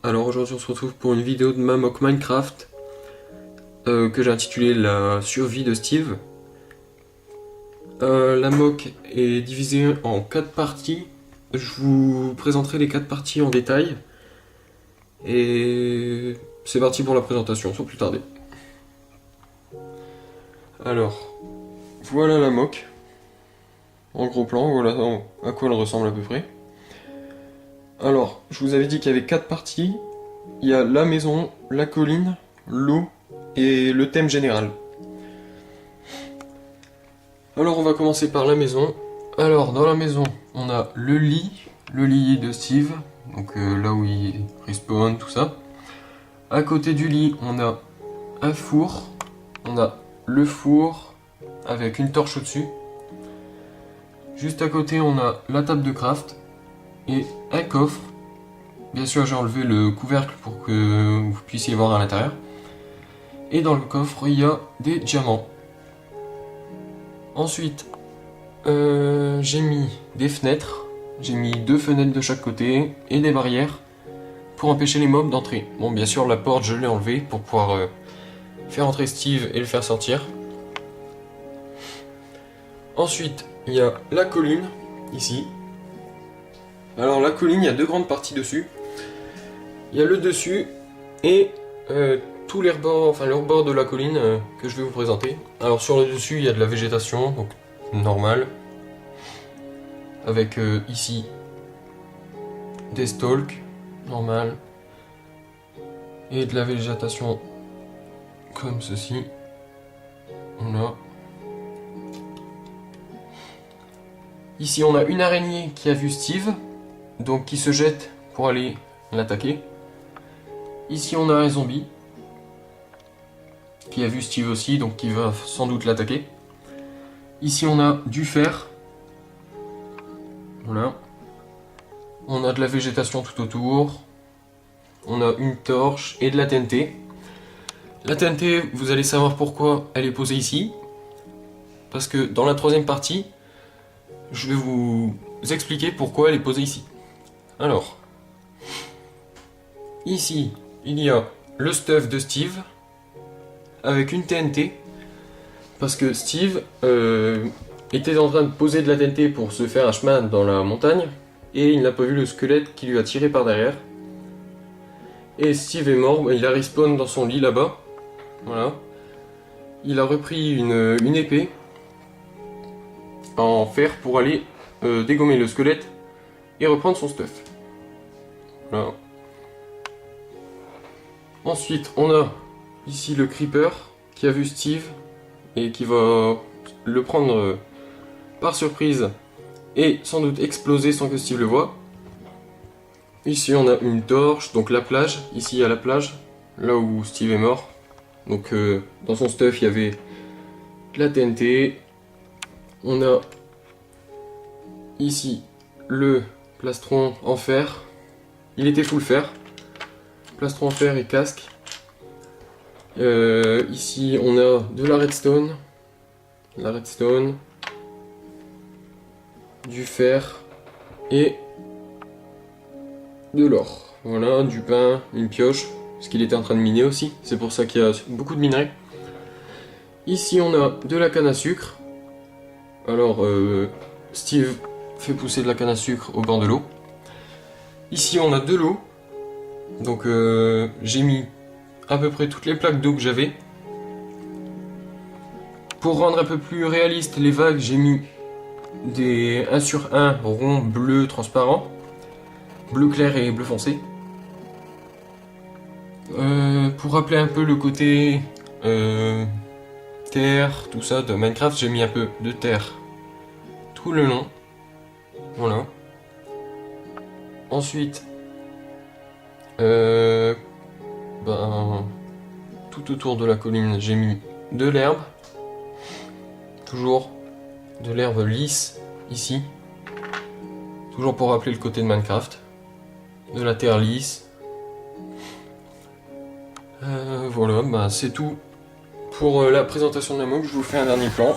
Alors aujourd'hui on se retrouve pour une vidéo de ma mock Minecraft que j'ai intitulée La survie de Steve. La mock est divisée en 4 parties. Je vous présenterai les 4 parties en détail. Et c'est parti pour la présentation, sans plus tarder. Alors, voilà la mock. En gros plan, voilà à quoi elle ressemble à peu près. Alors, je vous avais dit qu'il y avait 4 parties. Il y a la maison, la colline, l'eau et le thème général. Alors on va commencer par la maison. Alors dans la maison, on a le lit de Steve, donc là où il respawn, tout ça. À côté du lit, on a un four, on a le four avec une torche au-dessus. Juste à côté, on a la table de craft et un coffre. Bien sûr, j'ai enlevé le couvercle pour que vous puissiez voir à l'intérieur. Et dans le coffre, il y a des diamants. Ensuite, j'ai mis des fenêtres. J'ai mis 2 fenêtres de chaque côté et des barrières pour empêcher les mobs d'entrer. Bon, bien sûr, la porte, je l'ai enlevée pour pouvoir faire entrer Steve et le faire sortir. Ensuite, il y a la colline, ici. Alors, la colline, il y a 2 grandes parties dessus. Il y a le dessus et tous les rebords, enfin le rebord de la colline que je vais vous présenter. Alors sur le dessus il y a de la végétation, donc normal, avec ici des stalks, normal, et de la végétation comme ceci. Voilà. Ici on a une araignée qui a vu Steve, donc qui se jette pour aller l'attaquer. Ici on a un zombie qui a vu Steve aussi, donc qui va sans doute l'attaquer. Ici on a du fer. Voilà. On a de la végétation tout autour. On a une torche et de la TNT. La TNT, vous allez savoir pourquoi elle est posée ici. Parce que dans la 3e partie, je vais vous expliquer pourquoi elle est posée ici. Alors, ici, il y a le stuff de Steve avec une TNT, parce que Steve était en train de poser de la TNT pour se faire un chemin dans la montagne, et il n'a pas vu le squelette qui lui a tiré par derrière. Et Steve est mort, il a respawn dans son lit là-bas. Voilà. Il a repris une épée en fer pour aller dégommer le squelette et reprendre son stuff. Voilà. Ensuite, on a ici le creeper qui a vu Steve et qui va le prendre par surprise et sans doute exploser sans que Steve le voie. Ici on a une torche, donc la plage, ici il y a la plage, là où Steve est mort. Donc dans son stuff il y avait de la TNT. On a ici le plastron en fer, il était full fer, plastron en fer et casque. Ici on a de la redstone, du fer et de l'or. Voilà, du pain, une pioche, parce qu'il était en train de miner aussi, c'est pour ça qu'il y a beaucoup de minerais. Ici on a de la canne à sucre. Alors Steve fait pousser de la canne à sucre au bord de l'eau. Ici on a de l'eau, donc j'ai mis à peu près toutes les plaques d'eau que j'avais. Pour rendre un peu plus réaliste les vagues, j'ai mis des 1 sur 1 ronds bleu transparent, bleu clair et bleu foncé. Pour rappeler un peu le côté terre, tout ça de Minecraft, j'ai mis un peu de terre tout le long. Voilà. Ensuite, tout autour de la colline, j'ai mis de l'herbe. Toujours de l'herbe lisse ici. Toujours pour rappeler le côté de Minecraft. De la terre lisse. Voilà, c'est tout pour la présentation de la mock. Je vous fais un dernier plan.